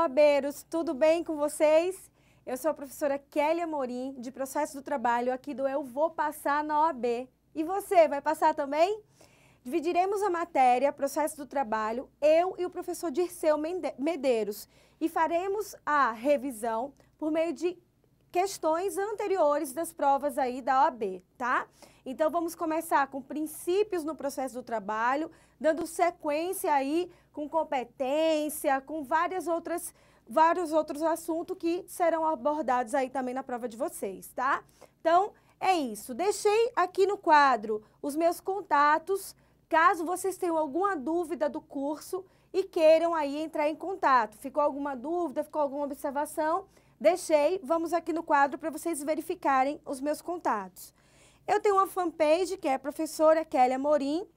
OABeiros, tudo bem com vocês? Eu sou a professora Kelly Amorim, de Processo do Trabalho, aqui do Eu Vou Passar na OAB. E você, vai passar também? Dividiremos a matéria Processo do Trabalho, eu e o professor Dirceu Medeiros, e faremos a revisão por meio de questões anteriores das provas aí da OAB, tá? Então, vamos começar com princípios no processo do trabalho, dando sequência aí com competência, com vários outros assuntos que serão abordados aí também na prova de vocês, tá? Então, é isso. Deixei aqui no quadro os meus contatos, caso vocês tenham alguma dúvida do curso e queiram aí entrar em contato. Ficou alguma dúvida, ficou alguma observação? Deixei, vamos aqui no quadro para vocês verificarem os meus contatos. Eu tenho uma fanpage, que é a professora Kelly Amorim,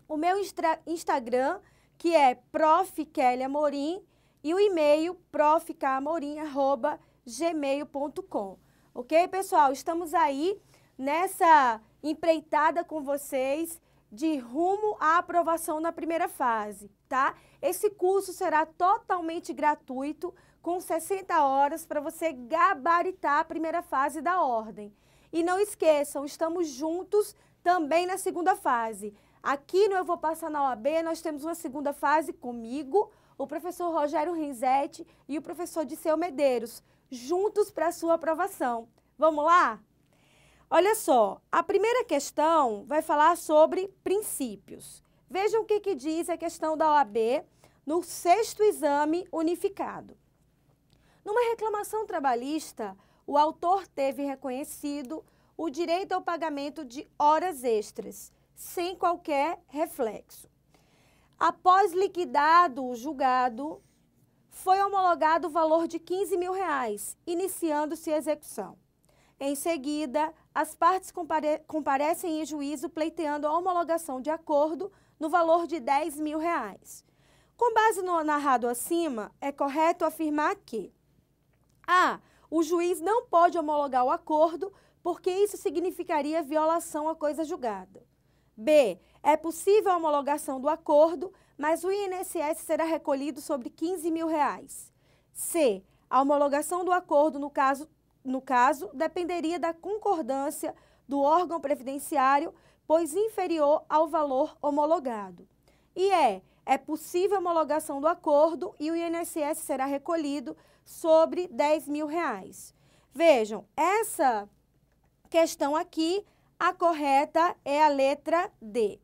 o meu Instagram, que é Prof. Kelly Amorim, e o e-mail profkamorim@gmail.com. Ok, pessoal? Estamos aí nessa empreitada com vocês de rumo à aprovação na primeira fase, tá? Esse curso será totalmente gratuito, com 60 horas para você gabaritar a primeira fase da ordem. E não esqueçam, estamos juntos também na segunda fase. Aqui no Eu Vou Passar na OAB, nós temos uma segunda fase comigo, o professor Rogério Renzetti e o professor Dirceu Medeiros, juntos para a sua aprovação. Vamos lá? Olha só, a primeira questão vai falar sobre princípios. Vejam o que diz a questão da OAB no 6º exame unificado. Numa reclamação trabalhista, o autor teve reconhecido o direito ao pagamento de horas extras, sem qualquer reflexo. Após liquidado o julgado, foi homologado o valor de R$15 mil, iniciando-se a execução. Em seguida, as partes comparecem em juízo pleiteando a homologação de acordo no valor de R$10 mil. Com base no narrado acima, é correto afirmar que A. O juiz não pode homologar o acordo porque isso significaria violação à coisa julgada. B. É possível a homologação do acordo, mas o INSS será recolhido sobre R$15 mil. C. A homologação do acordo, no caso, dependeria da concordância do órgão previdenciário, pois inferior ao valor homologado. E é possível a homologação do acordo e o INSS será recolhido sobre R$10 mil. Vejam, essa questão aqui, a correta é a letra D.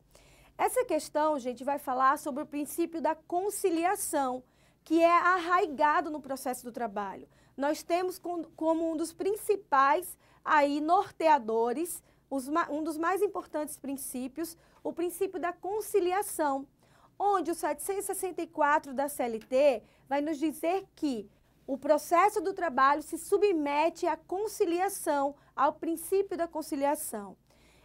Essa questão, gente, vai falar sobre o princípio da conciliação, que é arraigado no processo do trabalho. Nós temos como um dos principais aí norteadores, um dos mais importantes princípios, o princípio da conciliação, onde o 764 da CLT vai nos dizer que o processo do trabalho se submete à conciliação, ao princípio da conciliação.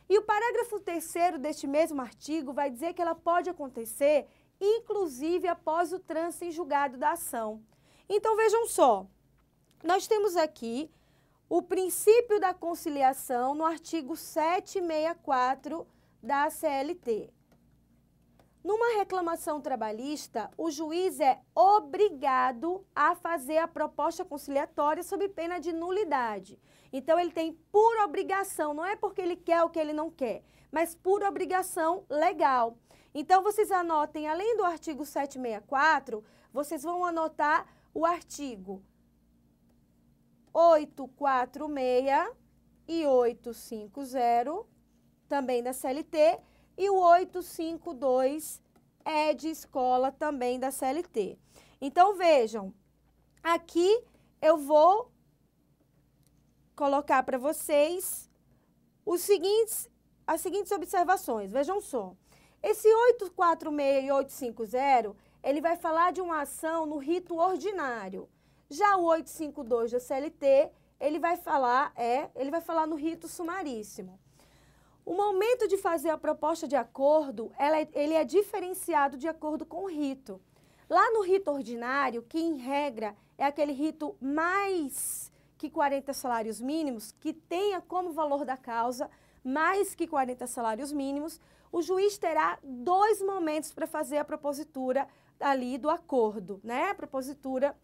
E o parágrafo 3º deste mesmo artigo vai dizer que ela pode acontecer, inclusive após o trânsito em julgado da ação. Então, vejam só, nós temos aqui o princípio da conciliação no artigo 764 da CLT. Numa reclamação trabalhista, o juiz é obrigado a fazer a proposta conciliatória sob pena de nulidade. Então, ele tem por obrigação, não é porque ele quer ou que ele não quer, mas por obrigação legal. Então, vocês anotem, além do artigo 764, vocês vão anotar o artigo 846 e 850, também da CLT, e o 852 é de escola também da CLT. Então, vejam, aqui eu vou colocar para vocês as seguintes observações. Vejam só, esse 846 e 850, ele vai falar de uma ação no rito ordinário. Já o 852 da CLT, ele vai falar no rito sumaríssimo. O momento de fazer a proposta de acordo, ele é diferenciado de acordo com o rito. Lá no rito ordinário, que em regra é aquele rito mais que 40 salários mínimos, que tenha como valor da causa mais que 40 salários mínimos, o juiz terá 2 momentos para fazer a propositura ali do acordo, né? A propositura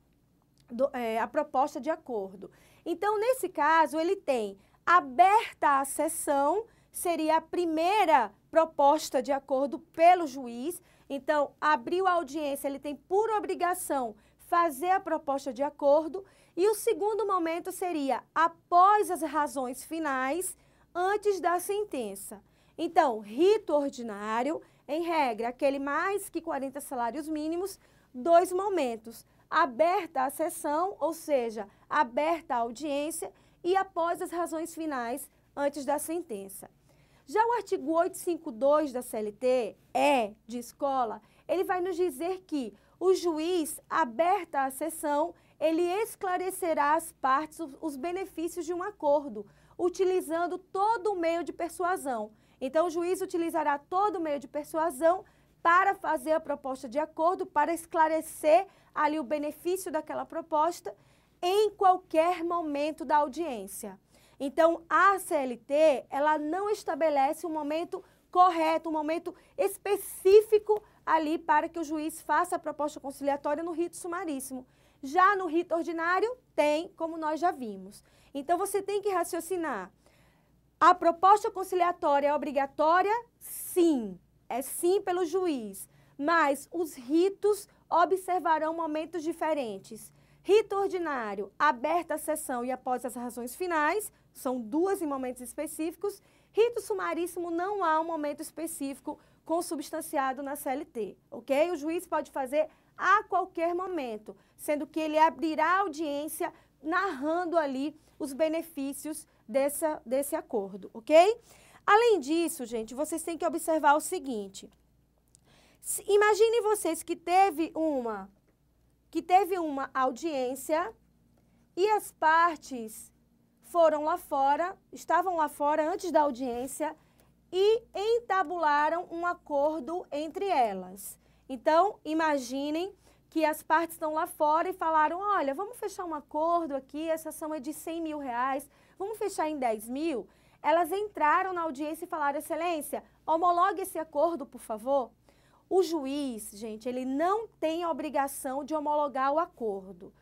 a proposta de acordo. Então, nesse caso, ele tem aberta a sessão, seria a primeira proposta de acordo pelo juiz. Então, abriu a audiência, ele tem por obrigação fazer a proposta de acordo. E o segundo momento seria após as razões finais, antes da sentença. Então, rito ordinário, em regra, aquele mais que 40 salários mínimos, 2 momentos. Aberta a sessão, ou seja, aberta a audiência e após as razões finais, antes da sentença. Já o artigo 852 da CLT, de escola, ele vai nos dizer que o juiz, aberta a sessão, ele esclarecerá às partes os benefícios de um acordo, utilizando todo o meio de persuasão. Então, o juiz utilizará todo o meio de persuasão para fazer a proposta de acordo, para esclarecer ali o benefício daquela proposta em qualquer momento da audiência. Então, a CLT, ela não estabelece um momento correto, um momento específico ali para que o juiz faça a proposta conciliatória no rito sumaríssimo. Já no rito ordinário, tem, como nós já vimos. Então, você tem que raciocinar. A proposta conciliatória é obrigatória? Sim. É sim pelo juiz. Mas os ritos observarão momentos diferentes. Rito ordinário, aberta a sessão e após as razões finais, são 2 em momentos específicos. Rito sumaríssimo, não há um momento específico consubstanciado na CLT, ok? O juiz pode fazer a qualquer momento, sendo que ele abrirá a audiência narrando ali os benefícios desse acordo, ok? Além disso, gente, vocês têm que observar o seguinte. Imaginem vocês que teve uma audiência e as partes foram lá fora, estavam lá fora antes da audiência e entabularam um acordo entre elas. Então, imaginem que as partes estão lá fora e falaram, olha, vamos fechar um acordo aqui, essa soma é de 100 mil reais, vamos fechar em 10 mil? Elas entraram na audiência e falaram, excelência, homologue esse acordo, por favor. O juiz, gente, ele não tem a obrigação de homologar o acordo.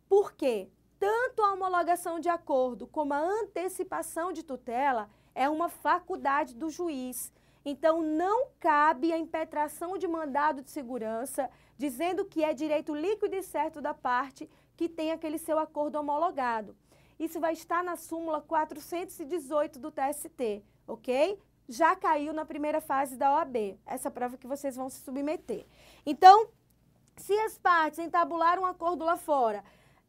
Por quê? Tanto a homologação de acordo como a antecipação de tutela é uma faculdade do juiz. Então, não cabe a impetração de mandado de segurança, dizendo que é direito líquido e certo da parte que tem aquele seu acordo homologado. Isso vai estar na súmula 418 do TST, ok? Já caiu na primeira fase da OAB, essa prova que vocês vão se submeter. Então, se as partes entabularam um acordo lá fora,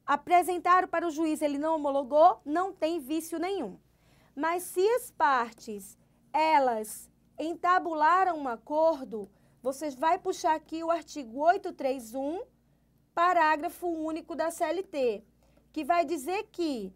apresentaram para o juiz, ele não homologou, não tem vício nenhum. Mas se as partes, elas entabularam um acordo, vocês vai puxar aqui o artigo 831, parágrafo único da CLT, que vai dizer que,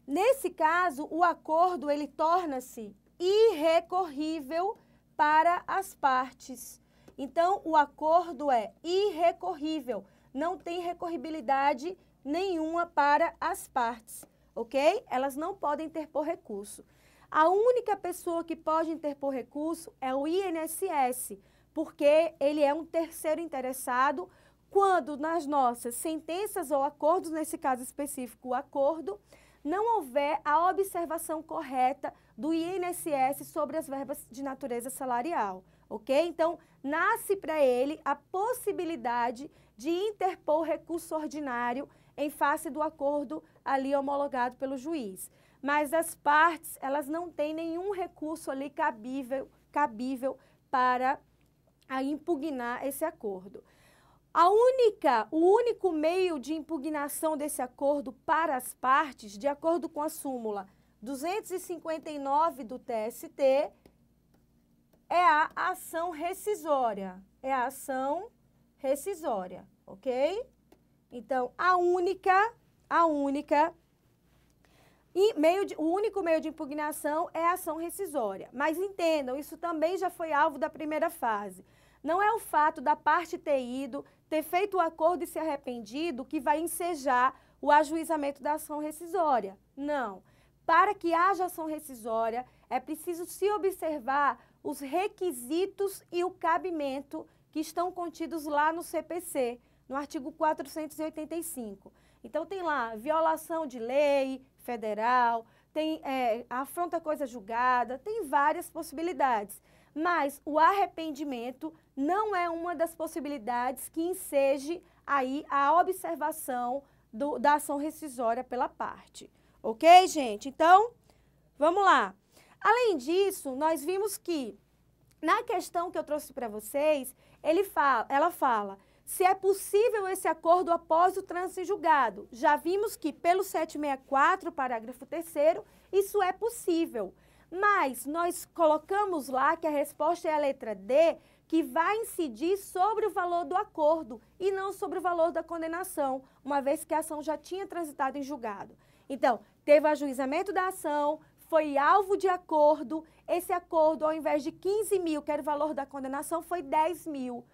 nesse caso, o acordo, ele torna-se irrecorrível para as partes. Então, o acordo é irrecorrível, não tem recorribilidade nenhuma para as partes, ok? Elas não podem interpor recurso. A única pessoa que pode interpor recurso é o INSS, porque ele é um terceiro interessado quando nas nossas sentenças ou acordos, nesse caso específico o acordo, não houver a observação correta do INSS sobre as verbas de natureza salarial, ok? Então, nasce para ele a possibilidade de interpor recurso ordinário em face do acordo ali homologado pelo juiz. Mas as partes, elas não têm nenhum recurso ali cabível para impugnar esse acordo. O único meio de impugnação desse acordo para as partes, de acordo com a súmula 259 do TST, é a ação rescisória. É a ação rescisória, ok? Então, o único meio de impugnação é a ação rescisória. Mas entendam, isso também já foi alvo da primeira fase. Não é o fato da parte ter ido, ter feito o acordo e se arrependido que vai ensejar o ajuizamento da ação rescisória. Não. Para que haja ação rescisória, é preciso se observar os requisitos e o cabimento que estão contidos lá no CPC, no artigo 485. Então, tem lá violação de lei federal, tem afronta coisa julgada, tem várias possibilidades. Mas o arrependimento não é uma das possibilidades que enseje aí a observação da ação rescisória pela parte. Ok, gente? Então, vamos lá. Além disso, nós vimos que, na questão que eu trouxe para vocês, ela fala se é possível esse acordo após o trânsito em julgado. Já vimos que, pelo 764, parágrafo 3º, isso é possível. Mas nós colocamos lá que a resposta é a letra D, que vai incidir sobre o valor do acordo e não sobre o valor da condenação, uma vez que a ação já tinha transitado em julgado. Então, teve o ajuizamento da ação, foi alvo de acordo, esse acordo, ao invés de 15 mil, que era o valor da condenação, foi 10 mil.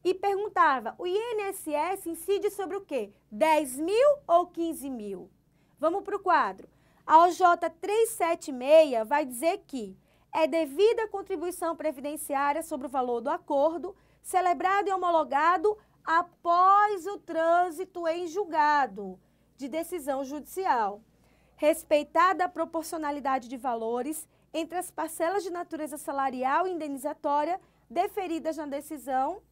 E perguntava, o INSS incide sobre o quê? 10 mil ou 15 mil? Vamos para o quadro. A OJ 376 vai dizer que é devida a contribuição previdenciária sobre o valor do acordo, celebrado e homologado após o trânsito em julgado de decisão judicial, respeitada a proporcionalidade de valores entre as parcelas de natureza salarial e indenizatória deferidas na decisão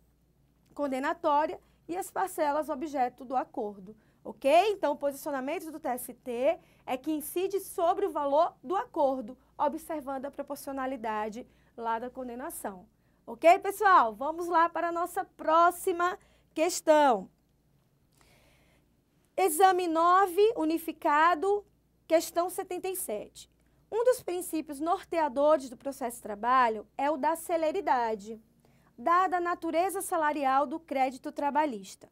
condenatória e as parcelas objeto do acordo. Ok? Então, o posicionamento do TST é que incide sobre o valor do acordo, observando a proporcionalidade lá da condenação. Ok, pessoal? Vamos lá para a nossa próxima questão. Exame 9, unificado, questão 77. Um dos princípios norteadores do processo de trabalho é o da celeridade, dada a natureza salarial do crédito trabalhista.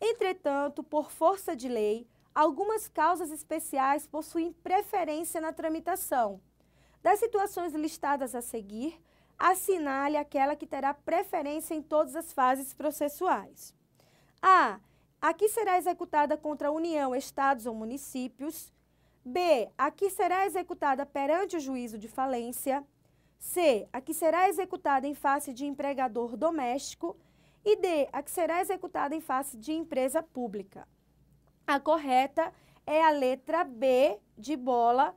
Entretanto, por força de lei, algumas causas especiais possuem preferência na tramitação. Das situações listadas a seguir, assinale aquela que terá preferência em todas as fases processuais. A. Aqui será executada contra a União, Estados ou municípios. B. Aqui será executada perante o juízo de falência. C. Aqui será executada em face de empregador doméstico. E D. Aqui será executada em face de empresa pública. A correta é a letra B de bola,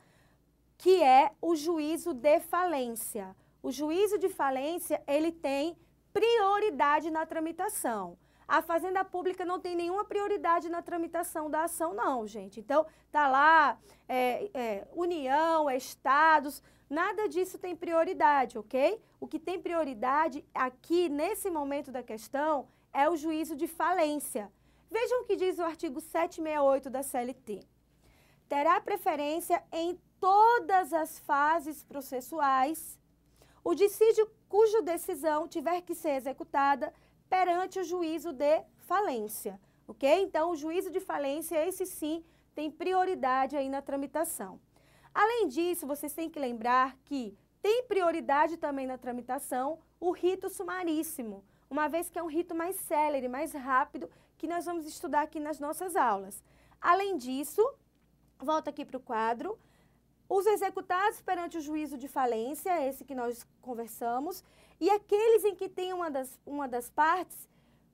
que é o juízo de falência. O juízo de falência, ele tem prioridade na tramitação. A Fazenda Pública não tem nenhuma prioridade na tramitação da ação, não, gente. Então, tá lá, União, Estados, nada disso tem prioridade, ok? O que tem prioridade aqui, nesse momento da questão, é o juízo de falência. Vejam o que diz o artigo 768 da CLT. Terá preferência em todas as fases processuais o dissídio cuja decisão tiver que ser executada perante o juízo de falência, ok? Então, o juízo de falência, esse sim, tem prioridade aí na tramitação. Além disso, vocês têm que lembrar que tem prioridade também na tramitação o rito sumaríssimo, uma vez que é um rito mais célere, mais rápido, que nós vamos estudar aqui nas nossas aulas. Além disso, volta aqui para o quadro, os executados perante o juízo de falência, esse que nós conversamos, e aqueles em que tem uma das partes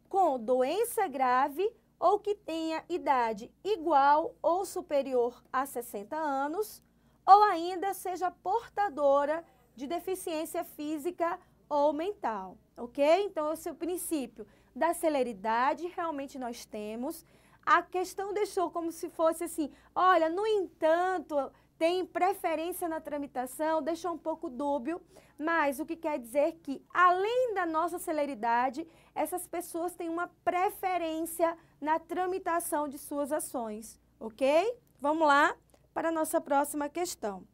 com doença grave ou que tenha idade igual ou superior a 60 anos, ou ainda seja portadora de deficiência física ou mental, ok? Então, esse é o princípio da celeridade, realmente nós temos. A questão deixou como se fosse assim, olha, no entanto, tem preferência na tramitação, deixou um pouco dúbio, mas o que quer dizer que, além da nossa celeridade, essas pessoas têm uma preferência na tramitação de suas ações, ok? Vamos lá para a nossa próxima questão.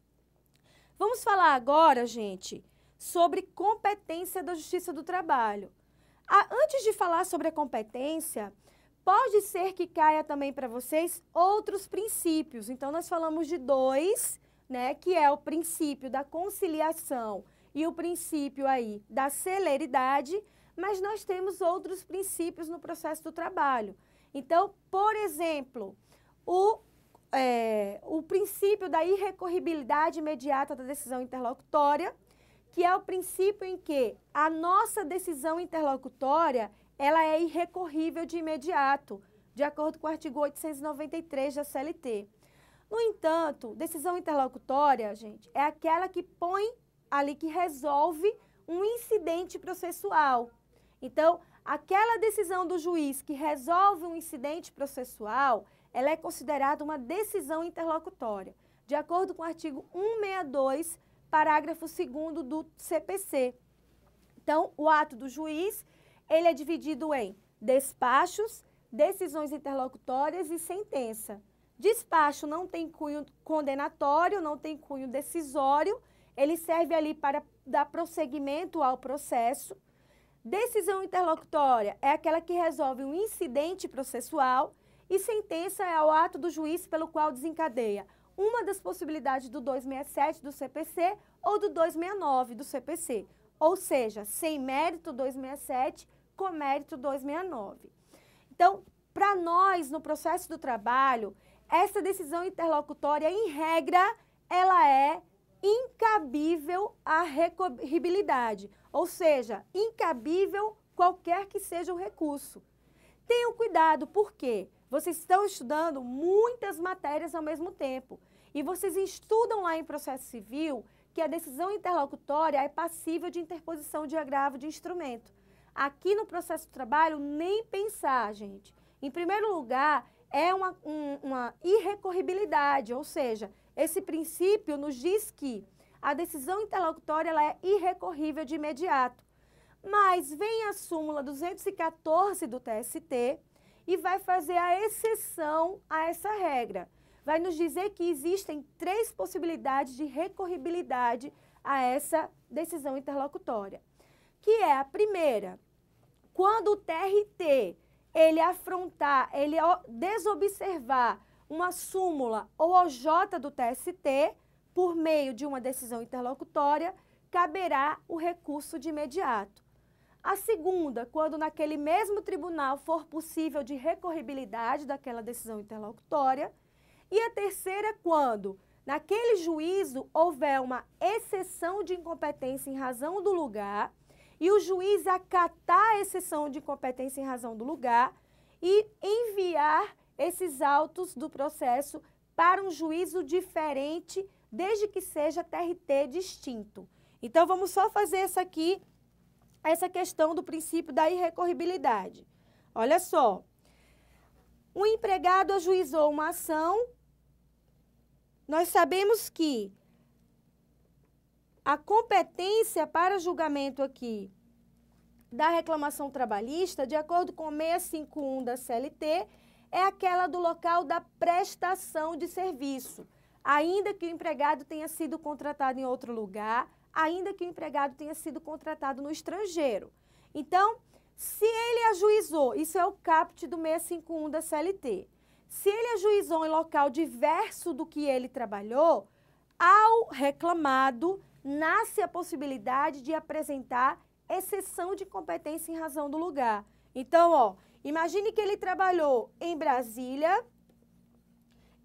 Vamos falar agora, gente, sobre competência da Justiça do Trabalho. Antes de falar sobre a competência, pode ser que caia também para vocês outros princípios. Então, nós falamos de dois, né, que é o princípio da conciliação e o princípio aí da celeridade, mas nós temos outros princípios no processo do trabalho. Então, por exemplo, o princípio da irrecorribilidade imediata da decisão interlocutória, que é o princípio em que a nossa decisão interlocutória, ela é irrecorrível de imediato, de acordo com o artigo 893 da CLT. No entanto, decisão interlocutória, gente, é aquela que põe ali, que resolve um incidente processual. Então, aquela decisão do juiz que resolve um incidente processual, ela é considerada uma decisão interlocutória, de acordo com o artigo 162, parágrafo 2º do CPC. Então, o ato do juiz, ele é dividido em despachos, decisões interlocutórias e sentença. Despacho não tem cunho condenatório, não tem cunho decisório, ele serve ali para dar prosseguimento ao processo. Decisão interlocutória é aquela que resolve um incidente processual e sentença é o ato do juiz pelo qual desencadeia uma das possibilidades do 267 do CPC ou do 269 do CPC, ou seja, sem mérito 267, com mérito 269. Então, para nós, no processo do trabalho, essa decisão interlocutória, em regra, ela é incabível à recorribilidade, ou seja, incabível qualquer que seja o recurso. Tenham cuidado, porque vocês estão estudando muitas matérias ao mesmo tempo e vocês estudam lá em processo civil que a decisão interlocutória é passível de interposição de agravo de instrumento. Aqui no processo do trabalho, nem pensar, gente. Em primeiro lugar, é uma irrecorribilidade, ou seja, esse princípio nos diz que a decisão interlocutória ela é irrecorrível de imediato. Mas vem a súmula 214 do TST e vai fazer a exceção a essa regra. Vai nos dizer que existem 3 possibilidades de recorribilidade a essa decisão interlocutória. Que é a primeira, quando o TRT ele afrontar, ele desobservar uma súmula ou OJ do TST por meio de uma decisão interlocutória, caberá o recurso de imediato. A segunda, quando naquele mesmo tribunal for possível de recorribilidade daquela decisão interlocutória. E a terceira, quando naquele juízo houver uma exceção de incompetência em razão do lugar e o juiz acatar a exceção de incompetência em razão do lugar e enviar esses autos do processo para um juízo diferente, desde que seja TRT distinto. Então, vamos só fazer essa questão do princípio da irrecorribilidade. Olha só, o empregado ajuizou uma ação, nós sabemos que a competência para julgamento aqui da reclamação trabalhista, de acordo com 651 da CLT, é aquela do local da prestação de serviço, ainda que o empregado tenha sido contratado em outro lugar, ainda que o empregado tenha sido contratado no estrangeiro. Então, se ele ajuizou, isso é o caput do 651 da CLT, se ele ajuizou em local diverso do que ele trabalhou, ao reclamado nasce a possibilidade de apresentar exceção de competência em razão do lugar. Então, ó, imagine que ele trabalhou em Brasília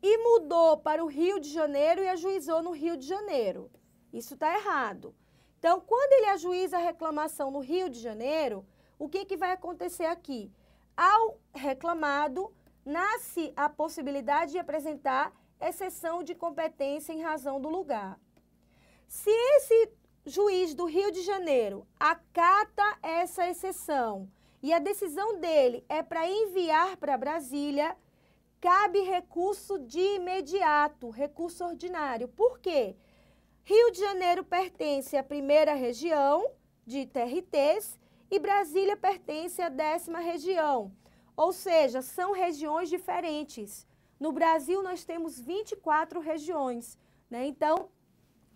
e mudou para o Rio de Janeiro e ajuizou no Rio de Janeiro. Isso está errado. Então, quando ele ajuiza a reclamação no Rio de Janeiro, o que vai acontecer aqui? Ao reclamado, nasce a possibilidade de apresentar exceção de competência em razão do lugar. Se esse juiz do Rio de Janeiro acata essa exceção e a decisão dele é para enviar para Brasília, cabe recurso de imediato, recurso ordinário. Por quê? Rio de Janeiro pertence à primeira região de TRTs e Brasília pertence à 10ª região. Ou seja, são regiões diferentes. No Brasil, nós temos 24 regiões, né? Então,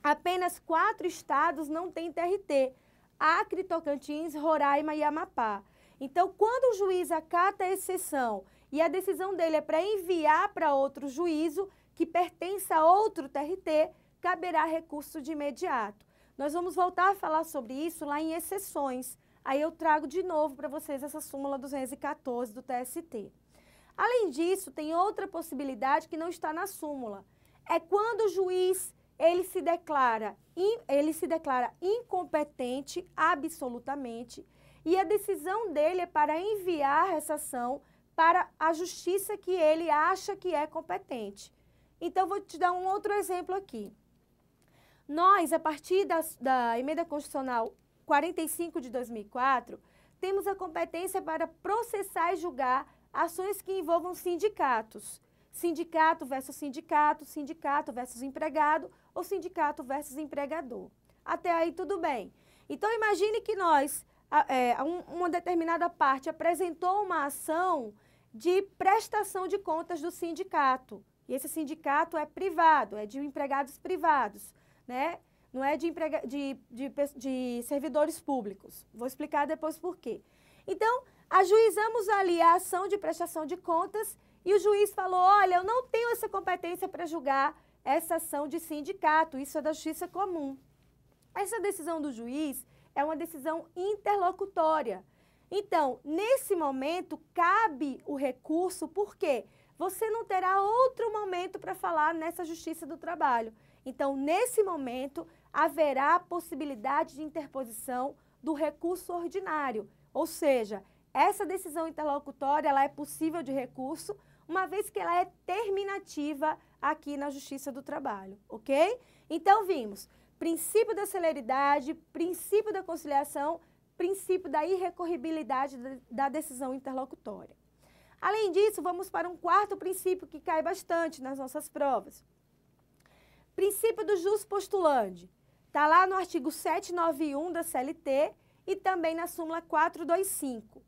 apenas 4 estados não têm TRT. Acre, Tocantins, Roraima e Amapá. Então, quando o juiz acata a exceção e a decisão dele é para enviar para outro juízo que pertence a outro TRT, caberá recurso de imediato. Nós vamos voltar a falar sobre isso lá em exceções. Aí eu trago de novo para vocês essa súmula 214 do TST. Além disso, tem outra possibilidade que não está na súmula. É quando o juiz ele se declara incompetente absolutamente e a decisão dele é para enviar essa ação para a justiça que ele acha que é competente. Então, vou te dar um outro exemplo aqui. Nós, a partir da Emenda Constitucional 45 de 2004, temos a competência para processar e julgar ações que envolvam sindicatos. Sindicato versus sindicato, sindicato versus empregado ou sindicato versus empregador. Até aí tudo bem. Então, imagine que uma determinada parte apresentou uma ação de prestação de contas do sindicato. E esse sindicato é privado, é de empregados privados, né? Não é de servidores públicos. Vou explicar depois por quê. Então, ajuizamos ali a ação de prestação de contas e o juiz falou, olha, eu não tenho essa competência para julgar essa ação de sindicato, isso é da justiça comum. Essa decisão do juiz é uma decisão interlocutória. Então, nesse momento, cabe o recurso, por quê? Você não terá outro momento para falar nessa Justiça do Trabalho. Então, nesse momento, haverá a possibilidade de interposição do recurso ordinário. Ou seja, essa decisão interlocutória ela é possível de recurso, uma vez que ela é terminativa aqui na Justiça do Trabalho, ok? Então, vimos princípio da celeridade, princípio da conciliação, princípio da irrecorribilidade da decisão interlocutória. Além disso, vamos para um quarto princípio que cai bastante nas nossas provas. Princípio do jus postulandi. Está lá no artigo 791 da CLT e também na súmula 425.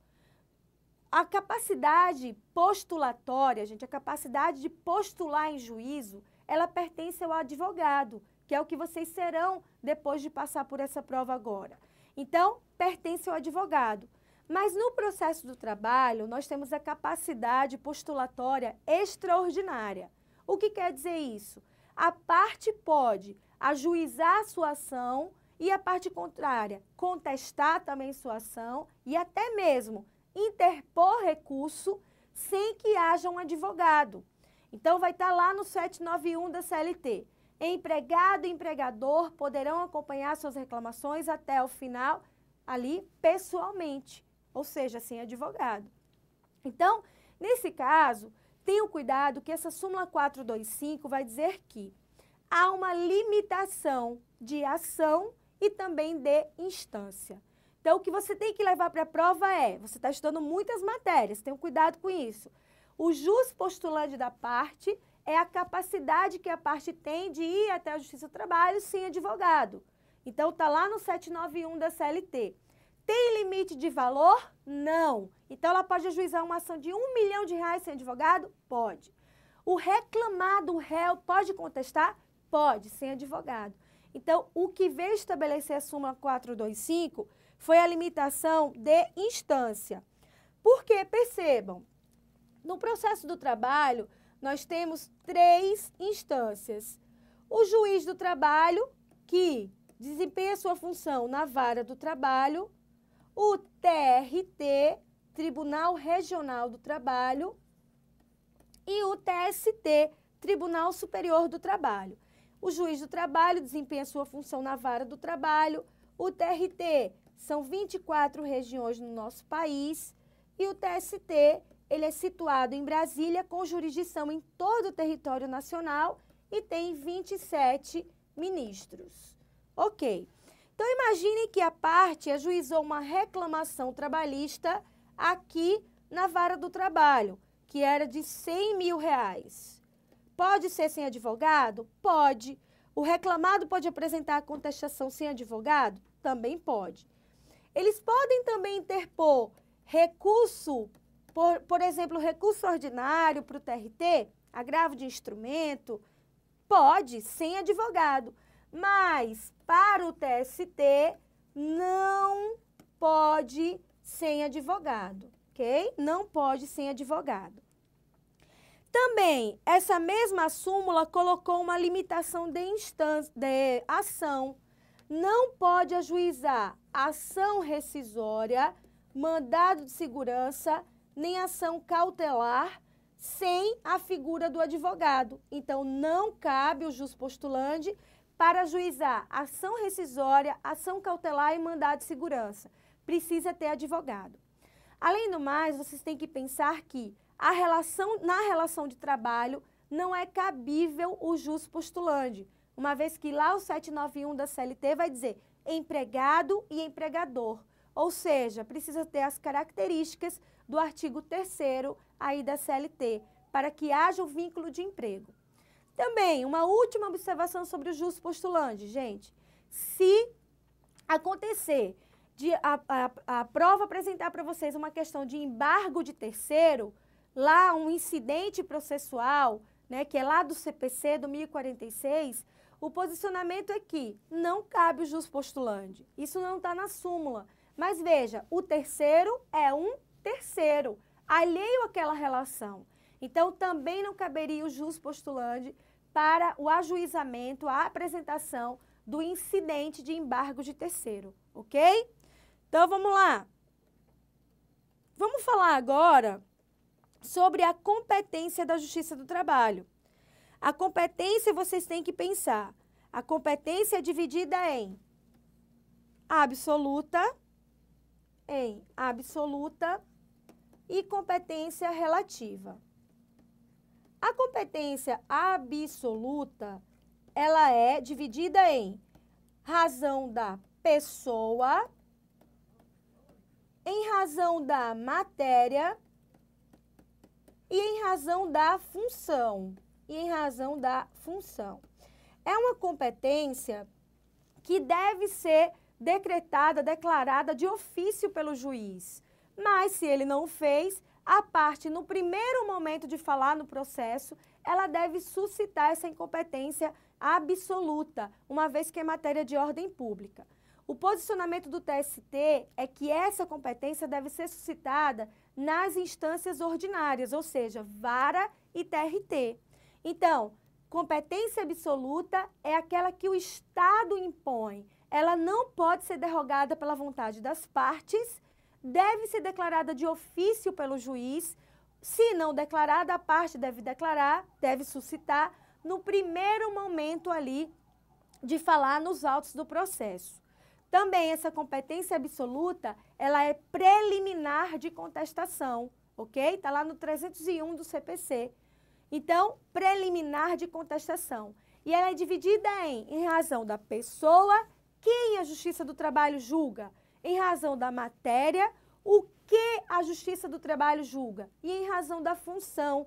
A capacidade postulatória, gente, a capacidade de postular em juízo, ela pertence ao advogado, que é o que vocês serão depois de passar por essa prova agora. Então, pertence ao advogado. Mas no processo do trabalho, nós temos a capacidade postulatória extraordinária. O que quer dizer isso? A parte pode ajuizar a sua ação e a parte contrária contestar também sua ação e até mesmo interpor recurso sem que haja um advogado. Então, vai estar lá no 791 da CLT. Empregado e empregador poderão acompanhar suas reclamações até o final, ali, pessoalmente, ou seja, sem advogado. Então, nesse caso, tenham cuidado que essa súmula 425 vai dizer que há uma limitação de ação e também de instância. Então, o que você tem que levar para a prova você está estudando muitas matérias, tenham cuidado com isso. O jus postulandi da parte é a capacidade que a parte tem de ir até a Justiça do Trabalho sem advogado. Então, está lá no 791 da CLT. Tem limite de valor? Não. Então, ela pode ajuizar uma ação de R$1 milhão sem advogado? Pode. O reclamado, o réu, pode contestar? Pode, sem advogado. Então, o que veio estabelecer a súmula 425 foi a limitação de instância. Porque, percebam, no processo do trabalho, nós temos 3 instâncias. O juiz do trabalho, que desempenha sua função na vara do trabalho, o TRT, Tribunal Regional do Trabalho, e o TST, Tribunal Superior do Trabalho. O juiz do trabalho desempenha sua função na vara do trabalho, o TRT são 24 regiões no nosso país e o TST, ele é situado em Brasília com jurisdição em todo o território nacional e tem 27 ministros. Ok. Então, imagine que a parte ajuizou uma reclamação trabalhista aqui na vara do trabalho, que era de R$100 mil. Pode ser sem advogado? Pode. O reclamado pode apresentar a contestação sem advogado? Também pode. Eles podem também interpor recurso, por exemplo, recurso ordinário para o TRT, agravo de instrumento? Pode, sem advogado. Mas para o TST, não pode sem advogado, ok? Não pode sem advogado. Também, essa mesma súmula colocou uma limitação de ação. Não pode ajuizar ação rescisória, mandado de segurança, nem ação cautelar, sem a figura do advogado. Então, não cabe o jus postulandi para ajuizar ação rescisória, ação cautelar e mandado de segurança. precisa ter advogado. Além do mais, vocês têm que pensar que na relação de trabalho não é cabível o jus postulandi, uma vez que lá o 791 da CLT vai dizer empregado e empregador, ou seja, precisa ter as características do artigo 3º aí da CLT, para que haja o vínculo de emprego. Também, uma última observação sobre o jus postulandi, gente. Se acontecer de a prova apresentar para vocês uma questão de embargo de terceiro, lá um incidente processual, né, que é lá do CPC, do 1046, o posicionamento é que não cabe o jus postulandi. Isso não está na súmula. Mas veja, o terceiro é um terceiro, alheio àquela relação. Então, também não caberia o jus postulandi para o ajuizamento, a apresentação do incidente de embargo de terceiro, ok? Então, vamos lá. Vamos falar agora sobre a competência da Justiça do Trabalho. A competência, vocês têm que pensar, a competência é dividida em absoluta e competência relativa. A competência absoluta, ela é dividida em razão da pessoa, em razão da matéria e em razão da função. É uma competência que deve ser declarada de ofício pelo juiz. Mas, se ele não fez, a parte, no primeiro momento de falar no processo, ela deve suscitar essa incompetência absoluta, uma vez que é matéria de ordem pública. O posicionamento do TST é que essa competência deve ser suscitada nas instâncias ordinárias, ou seja, vara e TRT. Então, competência absoluta é aquela que o Estado impõe. Ela não pode ser derrogada pela vontade das partes, deve ser declarada de ofício pelo juiz. Se não declarada, a parte deve suscitar no primeiro momento ali de falar nos autos do processo. Também essa competência absoluta, ela é preliminar de contestação, ok? Está lá no 301 do CPC. Então, preliminar de contestação. E ela é dividida em razão da pessoa, quem a Justiça do Trabalho julga, em razão da matéria, o que a Justiça do Trabalho julga, e em razão da função,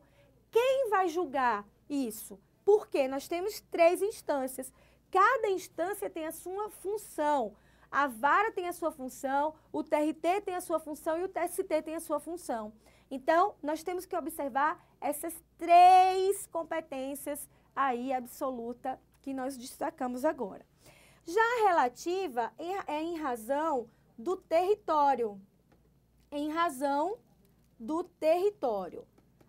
quem vai julgar isso? Porque nós temos 3 instâncias, cada instância tem a sua função. A vara tem a sua função, o TRT tem a sua função e o TST tem a sua função. Então, nós temos que observar essas 3 competências aí absoluta que nós destacamos agora. Já a relativa é em razão do território. Em razão do território.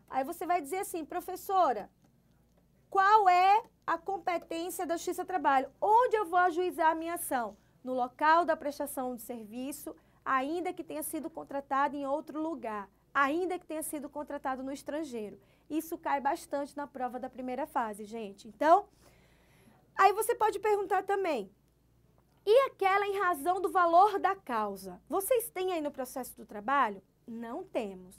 Aí você vai dizer assim, professora, qual é a competência da Justiça do Trabalho? Onde eu vou ajuizar a minha ação? No local da prestação de serviço, ainda que tenha sido contratado em outro lugar, ainda que tenha sido contratado no estrangeiro. Isso cai bastante na prova da primeira fase, gente. Então, aí você pode perguntar também, e aquela em razão do valor da causa? Vocês têm aí no processo do trabalho? Não temos.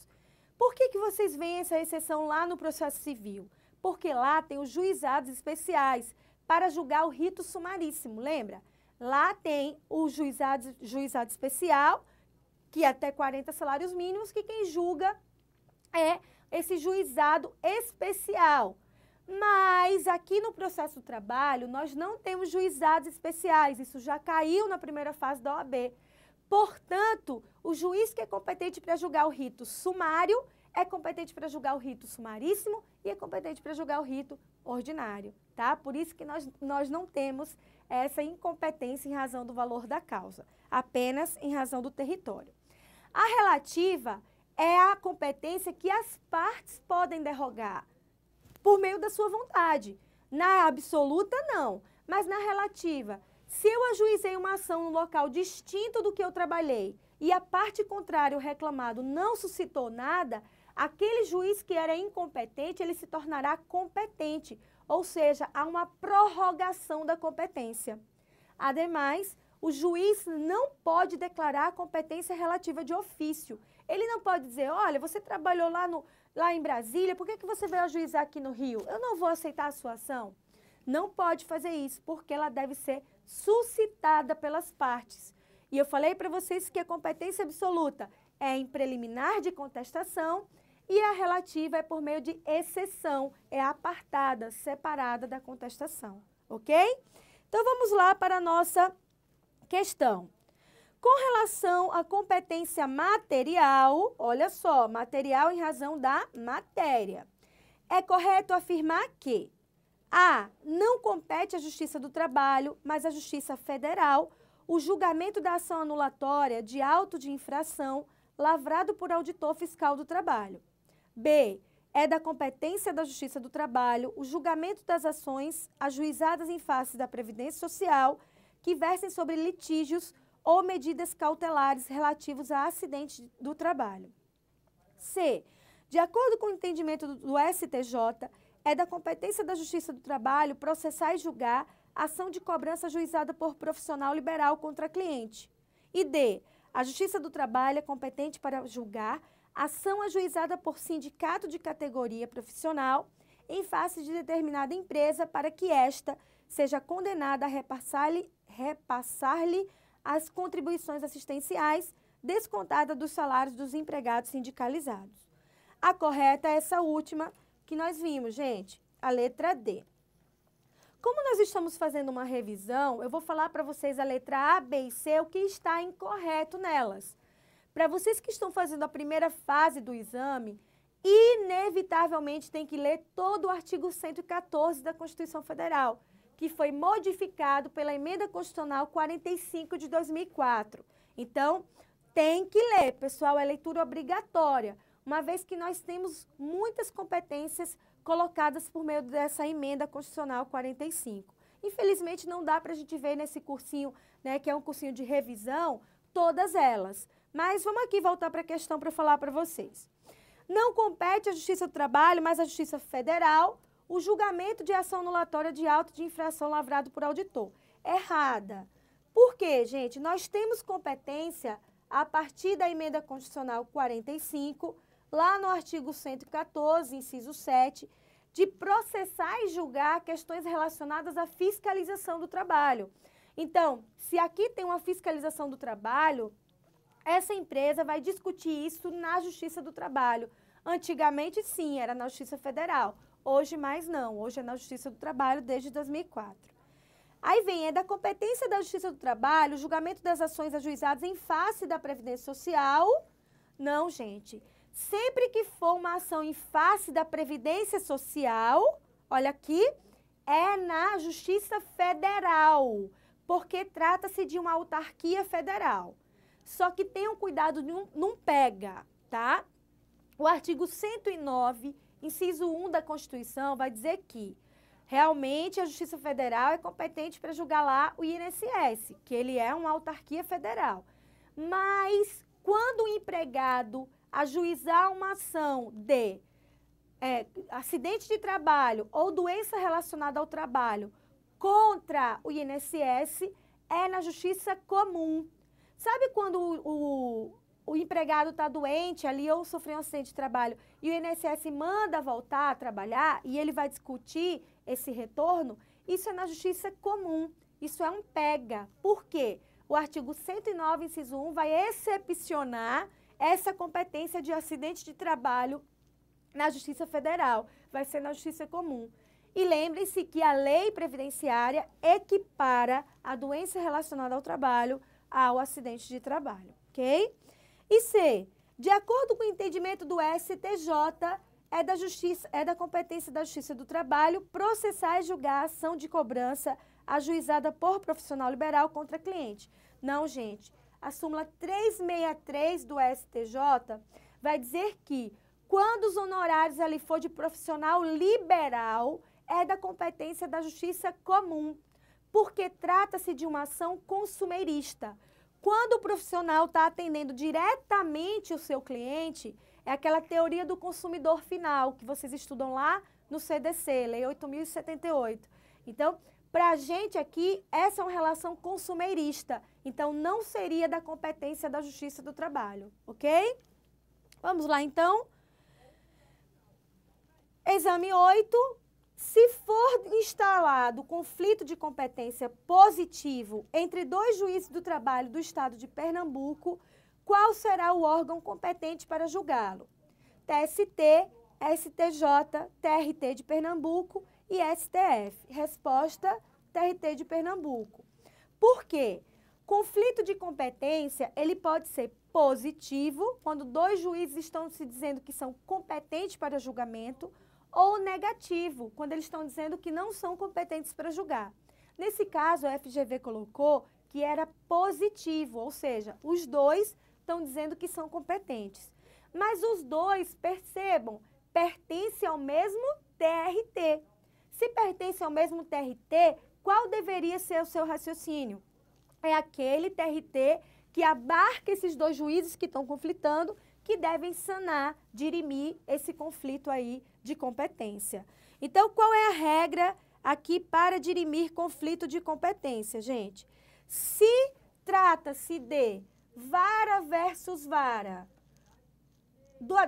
Por que vocês veem essa exceção lá no processo civil? Porque lá tem os juizados especiais para julgar o rito sumaríssimo, lembra? Lá tem o juizado especial, que é até 40 salários mínimos, que quem julga é esse juizado especial. Mas aqui no processo do trabalho, nós não temos juizados especiais, isso já caiu na primeira fase da OAB. Portanto, o juiz que é competente para julgar o rito sumário é competente para julgar o rito sumaríssimo e é competente para julgar o rito ordinário, tá? Por isso que nós não temos essa incompetência em razão do valor da causa, apenas em razão do território. A relativa é a competência que as partes podem derrogar por meio da sua vontade. Na absoluta, não, mas na relativa, se eu ajuizei uma ação no local distinto do que eu trabalhei e a parte contrária, o reclamado, não suscitou nada, aquele juiz que era incompetente, ele se tornará competente, ou seja, há uma prorrogação da competência. Ademais, o juiz não pode declarar a competência relativa de ofício. Ele não pode dizer, olha, você trabalhou lá em Brasília, por que você veio ajuizar aqui no Rio? Eu não vou aceitar a sua ação. Não pode fazer isso, porque ela deve ser suscitada pelas partes. E eu falei para vocês que a competência absoluta é em preliminar de contestação e a relativa é por meio de exceção, é apartada, separada da contestação, ok? Então, vamos lá para a nossa questão. Com relação à competência material, olha só, material em razão da matéria, é correto afirmar que A. Não compete à Justiça do Trabalho, mas à Justiça Federal, o julgamento da ação anulatória de auto de infração lavrado por auditor fiscal do trabalho. B. É da competência da Justiça do Trabalho o julgamento das ações ajuizadas em face da Previdência Social que versem sobre litígios ou medidas cautelares relativos a acidentes do trabalho. C. De acordo com o entendimento do STJ, é da competência da Justiça do Trabalho processar e julgar ação de cobrança ajuizada por profissional liberal contra cliente. E D. A Justiça do Trabalho é competente para julgar ação ajuizada por sindicato de categoria profissional em face de determinada empresa para que esta seja condenada a repassar-lhe as contribuições assistenciais descontadas dos salários dos empregados sindicalizados. A correta é essa última que nós vimos, gente, a letra D. Como nós estamos fazendo uma revisão, eu vou falar para vocês a letra A, B e C, o que está incorreto nelas. Para vocês que estão fazendo a primeira fase do exame, inevitavelmente tem que ler todo o artigo 114 da Constituição Federal, que foi modificado pela Emenda Constitucional 45 de 2004. Então, tem que ler, pessoal, é leitura obrigatória, uma vez que nós temos muitas competências colocadas por meio dessa Emenda Constitucional 45. Infelizmente, não dá para a gente ver nesse cursinho, né, que é um cursinho de revisão, todas elas. Mas vamos aqui voltar para a questão para falar para vocês. Não compete à Justiça do Trabalho, mas à Justiça Federal, o julgamento de ação anulatória de auto de infração lavrado por auditor. Errada. Por quê, gente? Nós temos competência a partir da Emenda Constitucional 45, lá no artigo 114, inciso 7, de processar e julgar questões relacionadas à fiscalização do trabalho. Então, se aqui tem uma fiscalização do trabalho, essa empresa vai discutir isso na Justiça do Trabalho. Antigamente, sim, era na Justiça Federal. Hoje, mais não. Hoje é na Justiça do Trabalho desde 2004. Aí vem, é da competência da Justiça do Trabalho o julgamento das ações ajuizadas em face da Previdência Social. Não, gente. Sempre que for uma ação em face da Previdência Social, olha aqui, é na Justiça Federal, porque trata-se de uma autarquia federal. Só que tenham cuidado, não pega, tá? O artigo 109, inciso 1 da Constituição, vai dizer que realmente a Justiça Federal é competente para julgar lá o INSS, que ele é uma autarquia federal. Mas quando o empregado ajuizar uma ação de acidente de trabalho ou doença relacionada ao trabalho contra o INSS, é na Justiça Comum. Sabe quando o empregado está doente ali ou sofreu um acidente de trabalho e o INSS manda voltar a trabalhar e ele vai discutir esse retorno? Isso é na Justiça Comum, isso é um pega. Por quê? O artigo 109, inciso 1, vai excepcionar essa competência de acidente de trabalho na Justiça Federal, vai ser na Justiça Comum. E lembrem-se que a lei previdenciária equipara a doença relacionada ao trabalho ao acidente de trabalho, ok? E C, de acordo com o entendimento do STJ, é da competência da Justiça do Trabalho processar e julgar a ação de cobrança ajuizada por profissional liberal contra cliente. Não, gente, a súmula 363 do STJ vai dizer que quando os honorários ali for de profissional liberal, é da competência da Justiça Comum, porque trata-se de uma ação consumerista. Quando o profissional está atendendo diretamente o seu cliente, é aquela teoria do consumidor final, que vocês estudam lá no CDC, Lei 8.078. Então, Para a gente aqui, essa é uma relação consumerista, então não seria da competência da Justiça do Trabalho, ok? Vamos lá, então. Exame 8. Se for instalado conflito de competência positivo entre dois juízes do trabalho do Estado de Pernambuco, qual será o órgão competente para julgá-lo? TST, STJ, TRT de Pernambuco e STF. Resposta, TRT de Pernambuco. Por quê? Conflito de competência, ele pode ser positivo, quando dois juízes estão se dizendo que são competentes para julgamento, ou negativo, quando eles estão dizendo que não são competentes para julgar. Nesse caso, a FGV colocou que era positivo, ou seja, os dois estão dizendo que são competentes. Mas os dois, percebam, pertencem ao mesmo TRT. Se pertencem ao mesmo TRT, qual deveria ser o seu raciocínio? É aquele TRT que abarca esses dois juízes que estão conflitando, que devem sanar, dirimir esse conflito aí de competência. Então, qual é a regra aqui para dirimir conflito de competência, gente? Se trata-se de vara versus vara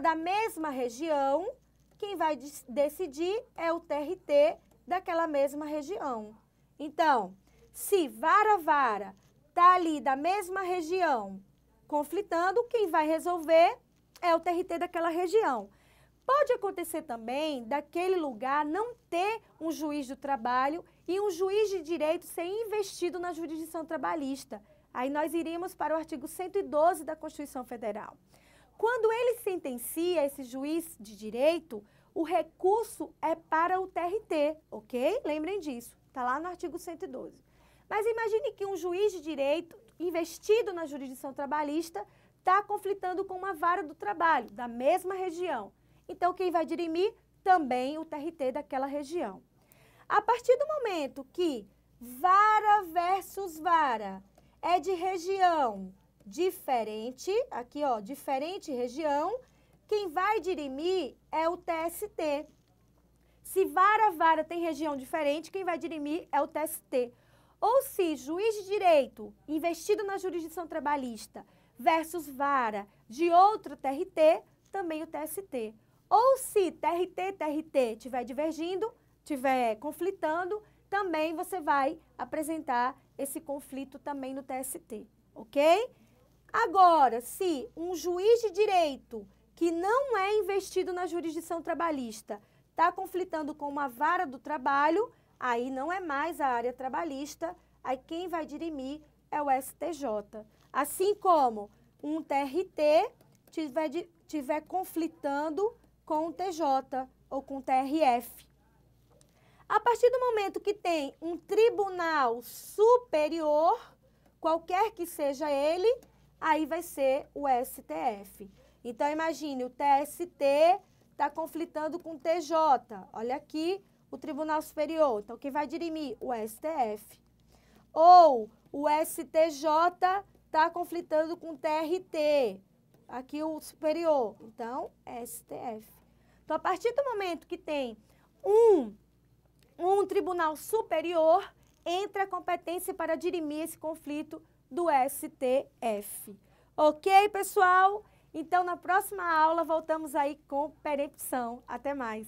da mesma região, quem vai decidir é o TRT daquela mesma região. Então, se vara está ali da mesma região conflitando, quem vai resolver é o TRT daquela região. Pode acontecer também daquele lugar não ter um juiz do trabalho e um juiz de direito ser investido na jurisdição trabalhista. Aí nós iríamos para o artigo 112 da Constituição Federal. Quando ele sentencia esse juiz de direito, o recurso é para o TRT, ok? Lembrem disso, está lá no artigo 112. Mas imagine que um juiz de direito investido na jurisdição trabalhista está conflitando com uma vara do trabalho, da mesma região. Então, quem vai dirimir? Também o TRT daquela região. A partir do momento que vara versus vara é de região diferente, aqui ó, diferente região, quem vai dirimir é o TST. Se vara tem região diferente, quem vai dirimir é o TST. Ou se juiz de direito investido na jurisdição trabalhista versus vara de outro TRT, também o TST. Ou se TRT estiver divergindo, estiver conflitando, também você vai apresentar esse conflito também no TST, ok? Agora, se um juiz de direito que não é investido na jurisdição trabalhista está conflitando com uma vara do trabalho, aí não é mais a área trabalhista, aí quem vai dirimir é o STJ. Assim como um TRT estiver conflitando com o TJ ou com o TRF. A partir do momento que tem um tribunal superior, qualquer que seja ele, aí vai ser o STF. Então, imagine, o TST está conflitando com o TJ. Olha aqui o Tribunal Superior. Então, quem vai dirimir? O STF. Ou o STJ está conflitando com o TRT. Aqui o superior. Então, STF. Então, a partir do momento que tem um tribunal superior, entra a competência para dirimir esse conflito do STF. Ok, pessoal? Então, na próxima aula, voltamos aí com perempção. Até mais.